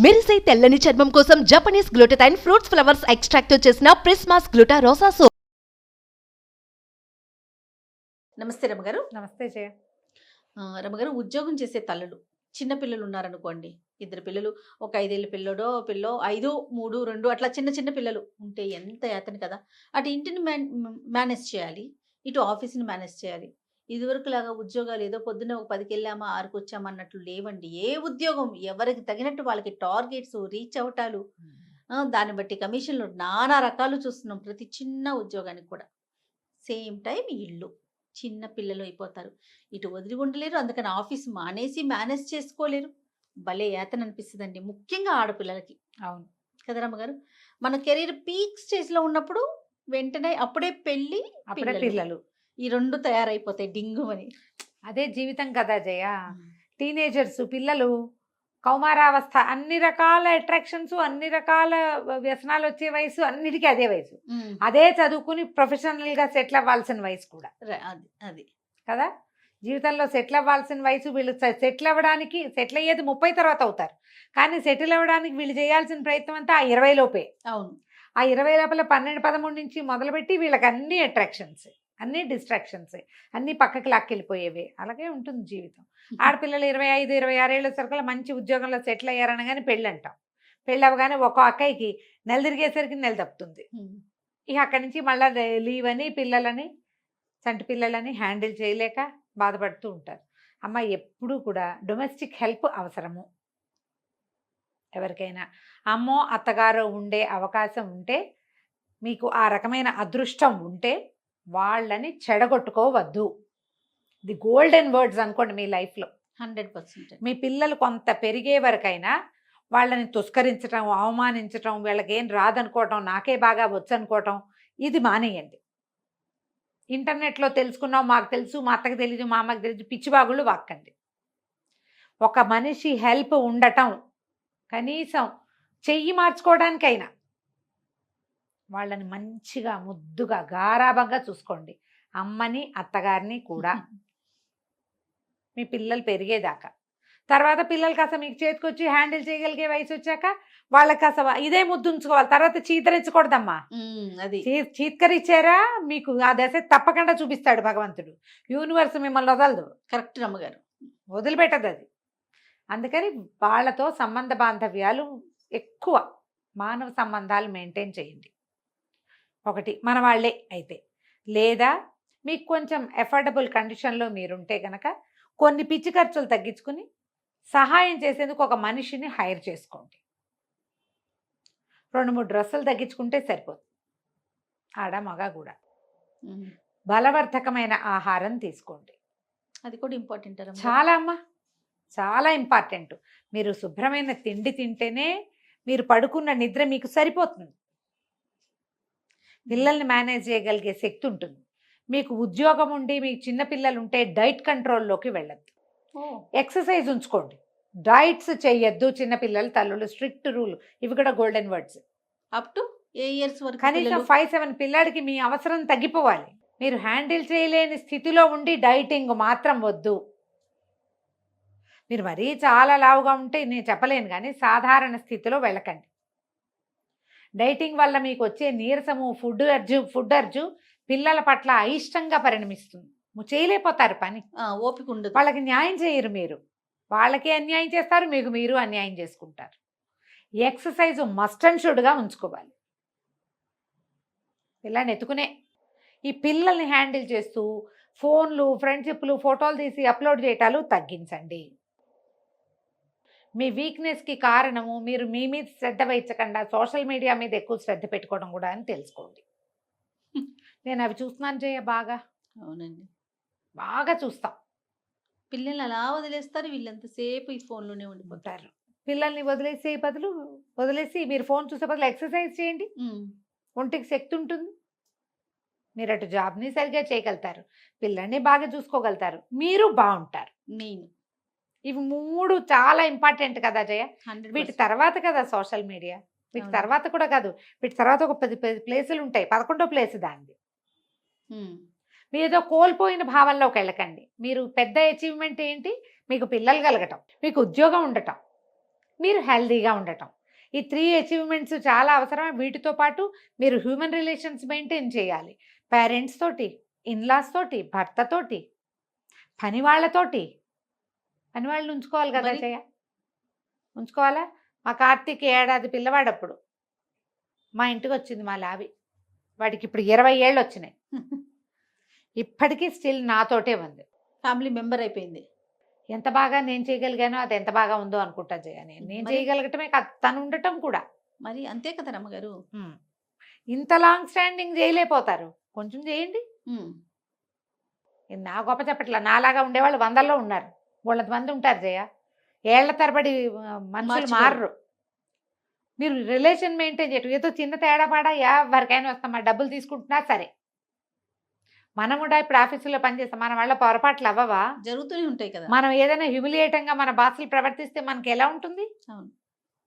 మెరిసే తెల్లని చర్మం కోసం Japanese glutathione fruits flowers extract తో చేసిన ప్రిస్మాస్ గ్లూటా రోసా సోప్. నమస్తే రమగారు. నమస్తే జయ. రమగారు, ఉద్యోగం చేసే తల్లులు చిన్న పిల్లలు ఉన్నారనుకోండి, ఇద్దరు పిల్లలు, ఒక 5 ఏళ్ళ పిల్లడో పిల్లో 5, 3, 2 అట్లా చిన్న చిన్న పిల్లలు ఉంటే ఎంత యాతన కదా. అటు ఇంటిని మేనేజ్ చేయాలి, ఇటు ఆఫీస్ని మేనేజ్ చేయాలి. ఇదివరకు లాగా ఉద్యోగాలు ఏదో పొద్దున్న ఒక 10కి వెళ్ళామా 6కి వచ్చామా అన్నట్లు లేవండి. ఏ ఉద్యోగం ఎవరికి తగినట్టు వాళ్ళకి టార్గెట్స్ రీచ్ అవటాలు, దాన్ని బట్టి కమిషన్లు నానా రకాలు చూస్తున్నాం ప్రతి చిన్న ఉద్యోగానికి కూడా. సేమ్ టైం ఇల్లు, చిన్న పిల్లలు అయిపోతారు, ఇటు వదిలి ఉండలేరు, అందుకని ఆఫీస్ మానేసి మేనేజ్ చేసుకోలేరు. భలే యాతన అనిపిస్తుందండి, ముఖ్యంగా ఆడపిల్లలకి. అవును కదా రమ్మగారు. మన కెరీర్ పీక్ స్టేజ్లో ఉన్నప్పుడు వెంటనే అప్పుడే పెళ్ళి, అప్పుడే పిల్లలు, ఈ 2 తయారైపోతాయి డింగు అని. అదే జీవితం కదా జయ. టీనేజర్స్ పిల్లలు, కౌమారావస్థ, అన్ని రకాల అట్రాక్షన్స్, అన్ని రకాల వ్యసనాలు వచ్చే వయసు, అన్నిటికీ అదే వయసు. అదే చదువుకుని ప్రొఫెషనల్ గా సెటిల్ అవ్వాల్సిన వయసు కూడా అది కదా. జీవితంలో సెటిల్ అవ్వాల్సిన వయసు. వీళ్ళు సెటిల్ అవ్వడానికి, సెటిల్ అయ్యేది 30 తర్వాత అవుతారు, కానీ సెటిల్ అవ్వడానికి వీళ్ళు చేయాల్సిన ప్రయత్నం అంతా ఆ 20 లోపే. అవును, ఆ 20 లోపల 12, 13 నుంచి మొదలుపెట్టి వీళ్ళకి అన్ని అట్రాక్షన్స్, అన్ని డిస్ట్రాక్షన్స్, అన్ని పక్కకి లాక్కెళ్ళిపోయేవి. అలాగే ఉంటుంది జీవితం. ఆడపిల్లలు 25, 26 ఏళ్ళ సరికల్లా మంచి ఉద్యోగంలో సెటిల్ అయ్యారనగానే పెళ్ళి అంటాం. పెళ్ళి అవ్వగానే ఒక అక్కయ్యకి నెల తిరిగేసరికి నెల తప్పుతుంది. ఇక అక్కడి నుంచి మళ్ళీ లీవ్ అని, పిల్లలని, చంటి పిల్లలని హ్యాండిల్ చేయలేక బాధపడుతూ ఉంటారు. అమ్మ, ఎప్పుడూ కూడా డొమెస్టిక్ హెల్ప్ అవసరము. ఎవరికైనా అమ్మో అత్తగారు ఉండే అవకాశం ఉంటే, మీకు ఆ రకమైన అదృష్టం ఉంటే వాళ్ళని చెడగొట్టుకోవద్దు. ది గోల్డెన్ వర్డ్స్ అనుకోండి మీ లైఫ్లో. 100%. మీ పిల్లలు కొంత పెరిగే వరకైనా వాళ్ళని తుస్కరించటం, అవమానించటం, వీళ్ళకి ఏం రాదనుకోవటం, నాకే బాగా వచ్చు అనుకోవటం, ఇది మానేయండి. ఇంటర్నెట్లో తెలుసుకున్నాం, మాకు తెలుసు, మా అత్తకి తెలీదు, మా అమ్మకి తెలీదు, పిచ్చిబాగుళ్ళు వాక్కండి. ఒక మనిషి హెల్ప్ ఉండటం, కనీసం చెయ్యి మార్చుకోవడానికైనా వాళ్ళని మంచిగా ముద్దుగా గారాబంగా చూసుకోండి, అమ్మని అత్తగారిని కూడా, మీ పిల్లలు పెరిగేదాకా. తర్వాత పిల్లలు కాస్త మీకు చేతికొచ్చి హ్యాండిల్ చేయగలిగే వయసు వచ్చాక వాళ్ళకి కాస్త ఇదే ముద్దు ఉంచుకోవాలి. తర్వాత చీతరించకూడదమ్మా. అది చీత్కరిచ్చారా మీకు ఆ దశ తప్పకుండా చూపిస్తాడు భగవంతుడు. యూనివర్స్ మిమ్మల్ని వదలదు. కరెక్ట్ రమ్మగారు, వదిలిపెట్టదు అది. అందుకని వాళ్ళతో సంబంధ బాంధవ్యాలు ఎక్కువ, మానవ సంబంధాలు మెయింటైన్ చేయండి. ఒకటి మన వాళ్ళే అయితే, లేదా మీకు కొంచెం ఎఫోర్డబుల్ కండిషన్లో మీరుంటే కనుక కొన్ని పిచ్చి ఖర్చులు తగ్గించుకుని సహాయం చేసేందుకు ఒక మనిషిని హైర్ చేసుకోండి. 2, 3 డ్రెస్సులు తగ్గించుకుంటే సరిపోతుంది. ఆడ మగ కూడా. బలవర్ధకమైన ఆహారం తీసుకోండి, అది కూడా ఇంపార్టెంట్. చాలా అమ్మా, చాలా ఇంపార్టెంట్. మీరు శుభ్రమైన తిండి తింటేనే మీరు పడుకున్న నిద్ర మీకు సరిపోతుంది. పిల్లల్ని మేనేజ్ చేయగలిగే శక్తి ఉంటుంది. మీకు ఉద్యోగం ఉండి మీకు చిన్న పిల్లలు ఉంటే డైట్ కంట్రోల్లోకి వెళ్ళద్దు. ఎక్సర్సైజ్ ఉంచుకోండి, డైట్స్ చేయొద్దు చిన్నపిల్లలు తల్లులు. Strict rule. ఇవి కూడా golden words. Up to A years వరకు? కనీసం 5, 7 పిల్లాడికి మీ అవసరం తగ్గిపోవాలి. మీరు హ్యాండిల్ చేయలేని స్థితిలో ఉండి డైటింగ్ మాత్రం వద్దు. మీరు మరీ చాలా లావుగా ఉంటే నేను చెప్పలేను, కానీ సాధారణ స్థితిలో వెళ్ళకండి. డైటింగ్ వల్ల మీకు వచ్చే నీరసము, ఫుడ్ అర్జు పిల్లల పట్ల అయిష్టంగా పరిణమిస్తుంది. చేయలేకపోతారు పని, ఓపిక ఉండదు. వాళ్ళకి న్యాయం చేయరు మీరు. వాళ్ళకి అన్యాయం చేస్తారు, మీకు మీరు అన్యాయం చేసుకుంటారు. ఎక్సర్సైజ్ మస్ట్ అండ్ షుడ్గా ఉంచుకోవాలి. పిల్లని ఎత్తుకునే ఈ పిల్లల్ని హ్యాండిల్ చేస్తూ ఫోన్లు, ఫ్రెండ్షిప్లు, ఫోటోలు తీసి అప్లోడ్ చేయటాలు తగ్గించండి. మీ వీక్నెస్కి కారణము మీరు మీ మీద శ్రద్ధ వహించకుండా సోషల్ మీడియా మీద ఎక్కువ శ్రద్ధ పెట్టుకోవడం కూడా అని తెలుసుకోండి. నేను అవి చూస్తున్నాను జయ బాగా. అవునండి, బాగా చూస్తాం. పిల్లల్ని అలా వదిలేస్తారు, వీళ్ళంతసేపు ఈ ఫోన్లోనే ఉండిపోతారు. పిల్లల్ని వదిలేసి మీరు ఫోన్ చూసే బదులు ఎక్సర్సైజ్ చేయండి. ఒంటికి శక్తి ఉంటుంది. మీరు అటు జాబ్ని సరిగ్గా చేయగలుగుతారు, పిల్లల్ని బాగా చూసుకోగలుగుతారు, మీరు బాగుంటారు. ఇవి 3 చాలా ఇంపార్టెంట్ కదా జయ. వీటి తర్వాత కదా సోషల్ మీడియా. వీటి తర్వాత కూడా కాదు, వీటి తర్వాత ఒక 10 ప్లేసులు ఉంటాయి. 11వ ప్లేస్ దాన్ని. మీరేదో కోల్పోయిన భావనలోకి వెళ్ళకండి. మీరు పెద్ద అచీవ్మెంట్ ఏంటి? మీకు పిల్లలు కలగటం, మీకు ఉద్యోగం ఉండటం, మీరు హెల్దీగా ఉండటం. ఈ 3 అచీవ్మెంట్స్ చాలా అవసరం. వీటితో పాటు మీరు హ్యూమన్ రిలేషన్స్ మెయింటైన్ చేయాలి. పేరెంట్స్ తోటి, ఇన్లాస్ తోటి, భర్తతోటి, పని వాళ్ళతోటి. పని వాళ్ళని ఉంచుకోవాలి కదా మరి? జయ, ఉంచుకోవాలా? మా కార్తీక్ ఏడాది పిల్లవాడప్పుడు మా ఇంటికి వచ్చింది మా లావి. వాడికి ఇప్పుడు 20 ఏళ్ళు వచ్చినాయి. ఇప్పటికీ స్టిల్ నాతోటే ఉంది. ఫ్యామిలీ మెంబర్ అయిపోయింది. ఎంత బాగా నేను చేయగలిగానో అది ఎంత బాగా ఉందో అనుకుంటా జయ. నేను మరి? చేయగలగటమే కాదు, తను ఉండటం కూడా. మరి అంతే కదా రమ్మగారు. ఇంత లాంగ్ స్టాండింగ్ చేయలేకపోతారు, కొంచెం చేయండి. ఇది నా గొప్ప చెప్పట్లా, నాలాగా ఉండేవాళ్ళు 100లో ఉన్నారు, 100 మంది ఉంటారు జయ. ఏళ్ల తరబడి మనుషులు మార్చుకోరు. మారరు. మీరు రిలేషన్ మెయింటైన్ చేయటం, ఏదో చిన్న తేడా పాడా ఎవరికైనా వస్తాం, డబ్బులు తీసుకుంటున్నా సరే. మనం కూడా ఇప్పుడు ఆఫీసులో పనిచేస్తాం, మన వాళ్ళ పొరపాట్లు అవ్వవా? జరుగుతూనే ఉంటాయి కదా. మనం ఏదైనా హ్యూమిలియేటింగ్గా మన బాసులు ప్రవర్తిస్తే మనకి ఎలా ఉంటుంది? అవును.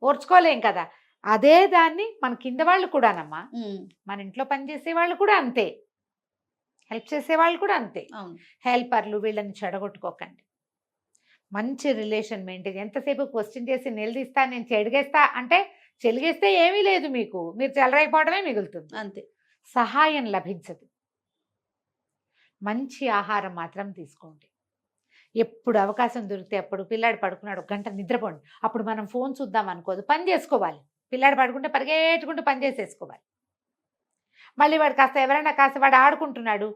ఓర్చుకోలేం కదా. అదే దాన్ని మన కింద వాళ్ళు కూడానమ్మా, ఉమ్, మన ఇంట్లో పనిచేసే వాళ్ళు కూడా అంతే, హెల్ప్ చేసే వాళ్ళు కూడా అంతే. అవును. హెల్పర్లు వీళ్ళని చెడగొట్టుకోకండి. మంచి రిలేషన్ మెయింటైన్. ఎంతసేపు క్వశ్చన్ చేసి నిలదీస్తా, నేను చెడిగేస్తా అంటే చెలిగేస్తే ఏమీ లేదు, మీకు మీరు చెలరైపోవడమే మిగులుతుంది, అంతే. సహాయం లభించదు. మంచి ఆహారం మాత్రం తీసుకోండి. ఎప్పుడు అవకాశం దొరికితే అప్పుడు, పిల్లాడు పడుకున్నాడు 1 గంట నిద్రపోండి, అప్పుడు మనం ఫోన్ చూద్దాం అనుకోదు, పని చేసుకోవాలి. పిల్లాడు పడుకుంటే పరిగెట్టుకుంటూ పని చేసేసుకోవాలి. మళ్ళీ వాడు కాస్త ఎవరైనా కాస్త వాడు ఆడుకుంటున్నాడు,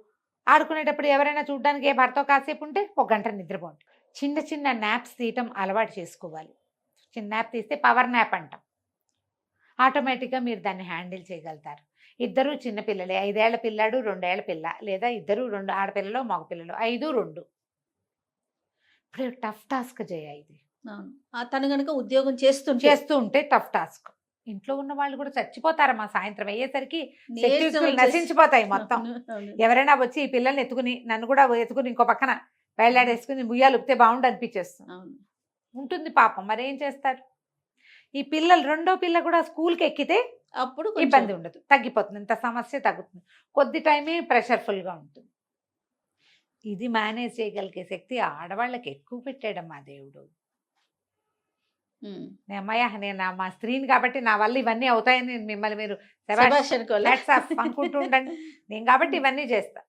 ఆడుకునేటప్పుడు ఎవరైనా చూడడానికి ఏ భర్త కాసేపు ఉంటే 1 గంట నిద్రపోండి. చిన్న చిన్న నాప్స్ తీయటం అలవాటు చేసుకోవాలి. చిన్న నాప్ తీస్తే పవర్ నాప్ అంటాం. ఆటోమేటిక్గా మీరు దాన్ని హ్యాండిల్ చేయగలుగుతారు. ఇద్దరు చిన్నపిల్లలే, 5 ఏళ్ల పిల్లాడు 2 ఏళ్ల పిల్ల, లేదా ఇద్దరు 2 ఆడపిల్లలు మగ పిల్లలు, 5, 2. ఇప్పుడు టఫ్ టాస్క్ చేయ ఇది. అవును. తను గనుక ఉద్యోగం చేస్తూ ఉంటే టఫ్ టాస్క్. ఇంట్లో ఉన్న వాళ్ళు కూడా చచ్చిపోతారమ్మా, సాయంత్రం అయ్యేసరికి నీరసం శక్తులు వచ్చేసి- నశించిపోతాయి మొత్తం. అవును. ఎవరైనా వచ్చి ఈ పిల్లల్ని ఎత్తుకుని, నన్ను కూడా ఎత్తుకుని ఇంకో పక్కన వేళ్లాడేసుకుని ముయ్యాలు ఉప్పితే బాగుండు అనిపించేస్తుంది. అవును. ఉంటుంది పాపం, మరి ఏం చేస్తారు? ఈ పిల్లలు, 2వ పిల్ల కూడా స్కూల్కి ఎక్కితే అప్పుడు కొంచెం ఇబ్బంది ఉండదు, తగ్గిపోతుంది, ఇంత సమస్య తగ్గుతుంది. కొద్ది టైమే ప్రెషర్ఫుల్గా ఉంటుంది. ఇది మేనేజ్ చేయగలిగే శక్తి ఆడవాళ్ళకి ఎక్కువ పెట్టాడమ్మా దేవుడు. ఉమ్. అమ్మయ్య, నేను మా స్త్రీని కాబట్టి నా వల్ల ఇవన్నీ అవుతాయని మిమ్మల్ని మీరు శభాష్ అనుకోవాలా? అనుకుంటూ ఉండండి. నేను కాబట్టి ఇవన్నీ చేస్తా.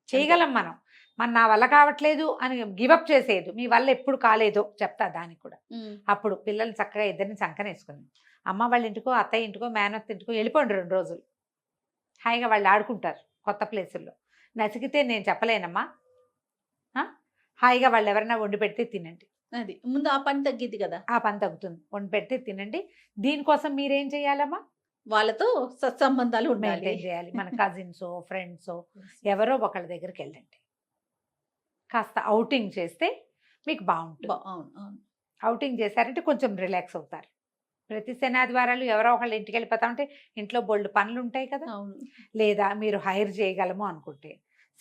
చేయగలం మనం. నా వల్ల కావట్లేదు అని గివప్ చేసేది, మీ వల్ల ఎప్పుడు కాలేదో చెప్తా దానికి కూడా. ఉమ్. అప్పుడు పిల్లల్ని చక్కగా ఇద్దరిని చంకనేసుకుని అమ్మ వాళ్ళ ఇంటికో, అత్తయ్య ఇంటికో, మేనత్త ఇంటికో వెళ్ళిపోండి 2 రోజులు. హాయిగా వాళ్ళు ఆడుకుంటారు కొత్త ప్లేసుల్లో. నసిగితే నేను చెప్పలేనమ్మా, హాయిగా వాళ్ళు ఎవరైనా వండి పెడితే తినండి. అది ముందు ఆ పని తగ్గిద్ది కదా, ఆ పని తగ్గుతుంది, వండి పెడితే తినండి. దీనికోసం మీరేం చేయాలమ్మా? వాళ్ళతో సత్సంబంధాలు ఉండాలి. మెయింటైన్ చేయాలి. మన కజిన్సో, ఫ్రెండ్సో ఎవరో ఒకళ్ళ దగ్గరికి వెళ్ళండి. కాస్త అవుటింగ్ చేస్తే మీకు బాగుంటుంది. అవును, అవును. అవుటింగ్ చేశారంటే కొంచెం రిలాక్స్ అవుతారు. ప్రతి శనాదివారాలు ఎవరో ఒకళ్ళు ఇంటికి వెళ్ళిపోతా ఉంటే ఇంట్లో బోల్డ్ పనులు ఉంటాయి కదా. అవును. లేదా మీరు హైర్ చేయగలము అనుకుంటే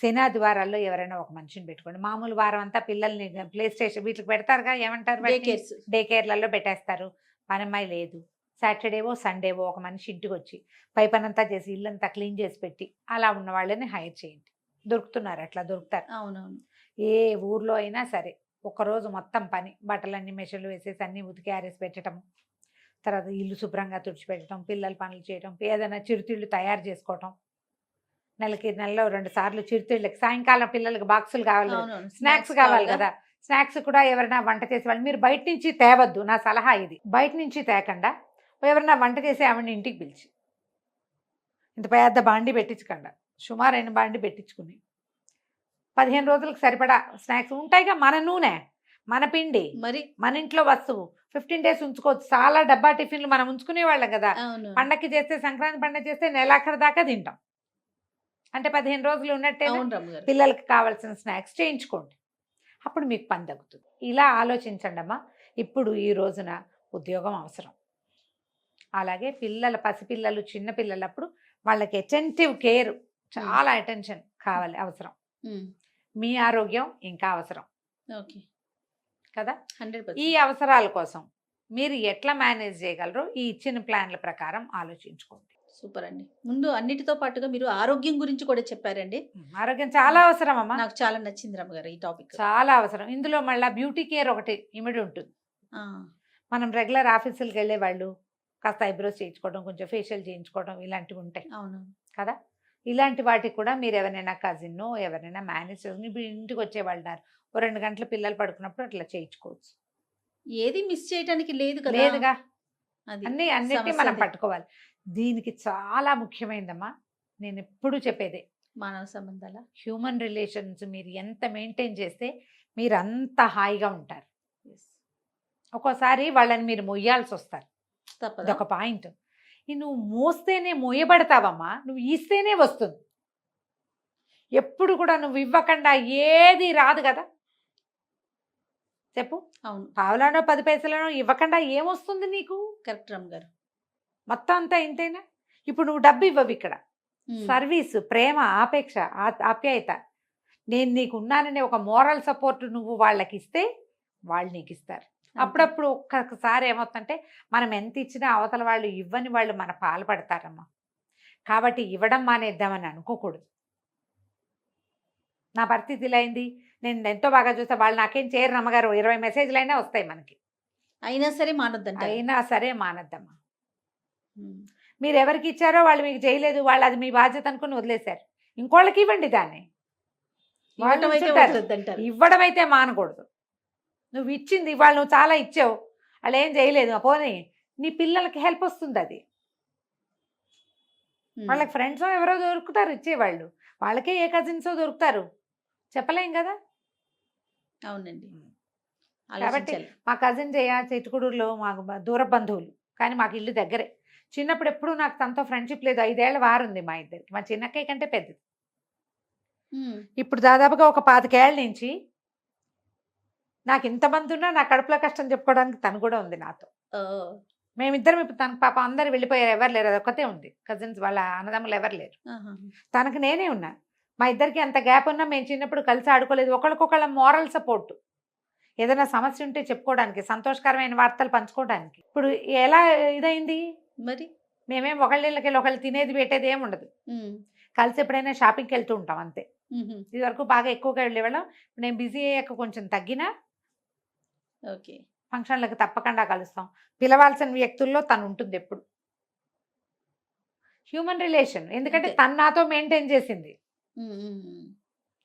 శనాదివారాల్లో ఎవరైనా ఒక మనిషిని పెట్టుకోండి. మామూలు వారం అంతా పిల్లల్ని ప్లే స్టేషన్ వీటికి పెడతారుగా, ఏమంటారు, Day cares. డే కేర్లలో పెట్టేస్తారు. పనమ్మాయి లేదు. సాటర్డేవో సండేవో ఒక మనిషి ఇంటికి వచ్చి పై పనంతా చేసి ఇల్లంతా క్లీన్ చేసి పెట్టి అలా ఉన్న వాళ్ళని హైర్ చేయండి. దొరుకుతున్నారు, అట్లా దొరుకుతారు. అవునవును. ఏ ఊర్లో అయినా సరే ఒకరోజు మొత్తం పని, బట్టలన్నీ మెషిన్లు వేసేసి అన్నీ ఉతికి ఆరేసి పెట్టడం, తర్వాత ఇల్లు శుభ్రంగా తుడిచిపెట్టడం, పిల్లల పనులు చేయడం, ఏదైనా చిరుతిళ్ళు తయారు చేసుకోవటం. నెలలో 2 సార్లు చిరుతిళ్ళకి, సాయంకాలం పిల్లలకి బాక్సులు కావాలి, అవునవును. స్నాక్స్ కావాలి కదా. స్నాక్స్ కూడా ఎవరైనా వంట చేసే వాళ్ళు మీరు బయట నుంచి తేవద్దు, నా సలహా ఇది. బయట నుంచి తేకుండా ఎవరైనా వంట చేసే ఆవిడని ఇంటికి పిలిచి, ఇంత పెద్ద బాండి పెట్టించకుండా సుమారైన బాండి పెట్టించుకుని 15 రోజులకు సరిపడా స్నాక్స్ ఉంటాయిగా. మన నూనె, మన పిండి, మరి మన ఇంట్లో వస్తువు 15 డేస్ ఉంచుకోవచ్చు. చాలా డబ్బా టిఫిన్లు మనం ఉంచుకునేవాళ్ళం కదా. అవును. పండక్కి చేస్తే, సంక్రాంతి పండగ చేస్తే నెలాఖరు దాకా తింటాం. అంటే 15 రోజులు ఉన్నట్టే. అవును రమ్మగారు. పిల్లలకి కావాల్సిన స్నాక్స్ చేయించుకోండి, అప్పుడు మీకు పని తగ్గుతుంది. ఇలా ఆలోచించండి అమ్మా. ఇప్పుడు ఈ రోజున ఉద్యోగం అవసరం. అలాగే పసిపిల్లలు, చిన్న పిల్లలప్పుడు వాళ్ళకి అటెంటివ్ కేర్, చాలా అటెన్షన్ కావాలి, అవసరం. ఉమ్. మీ ఆరోగ్యం ఇంకా అవసరం ఓకే కదా. 100%. ఈ అవసరాల కోసం మీరు ఎట్లా మేనేజ్ చేయగలరో ఈ ఇచ్చిన ప్లాన్ల ప్రకారం ఆలోచించుకోండి. సూపర్ అండి. ముందు అన్నిటితో పాటుగా మీరు ఆరోగ్యం గురించి కూడా చెప్పారండి. ఆరోగ్యం చాలా అవసరం అమ్మా, నాకు చాలా నచ్చింది రమ్మగారు ఈ టాపిక్. చాలా అవసరం. ఇందులో మళ్ళీ బ్యూటీ కేర్ ఒకటి ఇమిడి ఉంటుంది. ఆ, మనం రెగ్యులర్ ఆఫీసులకు వెళ్ళే వాళ్ళు కాస్త ఐబ్రోస్ చేయించుకోవడం, కొంచెం ఫేషియల్ చేయించుకోవడం ఇలాంటివి ఉంటాయి అవును. కదా. ఇలాంటి వాటికి కూడా మీరు ఎవరైనా కజిన్ ఎవరైనా మేనేజ్ చేసుకుని ఇప్పుడు ఇంటికి వచ్చేవాళ్ళు ఉన్నారు, ఓ 2 గంటలు పిల్లలు పడుకున్నప్పుడు అట్లా చేయించుకోవచ్చు. ఏది మిస్ చేయడానికి లేదు కదా. లేదుగా, అది అన్నిటి సమస్య మనం అది. పట్టుకోవాలి. దీనికి చాలా ముఖ్యమైనదమ్మా, నేను ఎప్పుడు చెప్పేదే మానవ సంబంధాల హ్యూమన్ రిలేషన్స్ మీరు ఎంత మెయింటైన్ చేస్తే మీరు అంత హాయిగా ఉంటారు. ఒక్కోసారి వాళ్ళని మీరు మొయ్యాల్సి వస్తారు, తప్పదా. అదొక పాయింట్. నువ్వు మోస్తేనే మోయబడతావమ్మా, నువ్వు ఇస్తేనే వస్తుంది. ఎప్పుడు కూడా నువ్వు ఇవ్వకుండా ఏది రాదు కదా. చెప్పు, అవును, పావులానో 10 పైసలనో ఇవ్వకుండా ఏమొస్తుంది నీకు? కరెక్ట్ రమ్ గారు. మొత్తం అంతా ఇంతేనా? ఇప్పుడు నువ్వు డబ్బు ఇవ్వవు ఇక్కడ, సర్వీసు, ప్రేమ, ఆపేక్ష, ఆప్యాయత, నేను నీకు ఉన్నాననే ఒక మోరల్ సపోర్ట్ నువ్వు వాళ్ళకి ఇస్తే వాళ్ళు నీకు ఇస్తారు. అప్పుడప్పుడు ఒక్కసారి ఏమవుతుందంటే మనం ఎంత ఇచ్చినా అవతల వాళ్ళు ఇవ్వని వాళ్ళు మన పాలు పడతారమ్మా. కాబట్టి ఇవ్వడం మానేద్దామని అనుకోకూడదు. నా పరిస్థితి ఇలా అయింది, నేను ఎంతో బాగా చూస్తే వాళ్ళు నాకేం చేయరు అమ్మగారు, 20 మెసేజ్లు అయినా వస్తాయి మనకి, అయినా సరే మానొద్దంట. అయినా సరే మానద్దమ్మా. మీరు ఎవరికి ఇచ్చారో వాళ్ళు మీకు చేయలేదు, వాళ్ళు అది మీ బాధ్యత అనుకుని వదిలేశారు, ఇంకోళ్ళకి ఇవ్వండి దాన్ని. వాళ్ళు ఉంచుతారు. ఇవ్వడం అయితే మానకూడదు. నువ్వు ఇచ్చింది వాళ్ళు, నువ్వు చాలా ఇచ్చావు, వాళ్ళు ఏం చేయలేదు, పోనీ నీ పిల్లలకి హెల్ప్ వస్తుంది. అది వాళ్ళకి ఫ్రెండ్స్ ఎవరో దొరుకుతారు ఇచ్చేవాళ్ళు, వాళ్ళకే ఏ కజిన్సో దొరుకుతారు, చెప్పలేం కదా. అవునండి. కాబట్టి మా కజిన్ చిట్టుకుడూరులో మాకు దూర బంధువులు, కానీ మాకు ఇల్లు దగ్గరే. చిన్నప్పుడు ఎప్పుడు నాకు తనతో ఫ్రెండ్షిప్ లేదు, 5 ఏళ్ల వారుంది మా ఇద్దరికి, మా చిన్నక్కయ్య కంటే పెద్దది. ఇప్పుడు దాదాపుగా ఒక 25 ఏళ్ల నుంచి నాకు ఇంతమంది ఉన్నా నా కడుపులో కష్టం చెప్పుకోవడానికి తను కూడా ఉంది నాతో. మేమిద్దరం ఇప్పుడు తనకు పాప అందరు వెళ్ళిపోయారు, ఎవరు లేరు, అది ఒక్కతే ఉంది. కజిన్స్ వాళ్ళ అన్నదమ్ములు ఎవరు లేరు, తనకు నేనే ఉన్నా. మా ఇద్దరికి అంత గ్యాప్ ఉన్నా మేము చిన్నప్పుడు కలిసి ఆడుకోలేదు. ఒకళ్ళకొకళ్ళ మోరల్ సపోర్ట్, ఏదైనా సమస్య ఉంటే చెప్పుకోవడానికి, సంతోషకరమైన వార్తలు పంచుకోవడానికి. ఇప్పుడు ఎలా ఇదైంది మరి, మేమేం ఒకళ్ళకి వెళ్ళి ఒకళ్ళు తినేది పెట్టేది ఏమి ఉండదు, కలిసి ఎప్పుడైనా షాపింగ్కి వెళ్తూ ఉంటాం అంతే. ఇది వరకు బాగా ఎక్కువగా వెళ్ళేవాళ్ళం, నేను బిజీ అయ్యాక కొంచెం తగ్గినా ఓకే, ఫంక్షన్లకు తప్పకుండా కలుస్తాం. పిలవాల్సిన వ్యక్తుల్లో తను ఉంటుంది ఎప్పుడు. హ్యూమన్ రిలేషన్, ఎందుకంటే తను నాతో మెయింటైన్ చేసింది,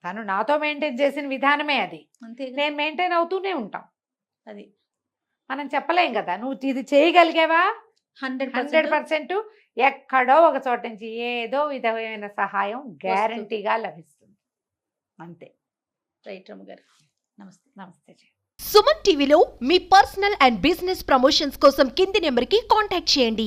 తను నాతో మెయింటైన్ చేసిన విధానమే అది, నేను మెయింటైన్ అవుతూనే ఉంటాం. అది మనం చెప్పలేం కదా. నువ్వు ఇది చేయగలిగావా 100%, ఎక్కడో ఒక చోట నుంచి ఏదో విధమైన సహాయం గ్యారంటీగా లభిస్తుంది, అంతే. రైట్ రమ్మ గారు, నమస్తే. నమస్తే. సుమన్ టీవీలో మీ పర్సనల్ అండ్ బిజినెస్ ప్రమోషన్స్ కోసం కింది నెంబర్కి కాంటాక్ట్ చేయండి.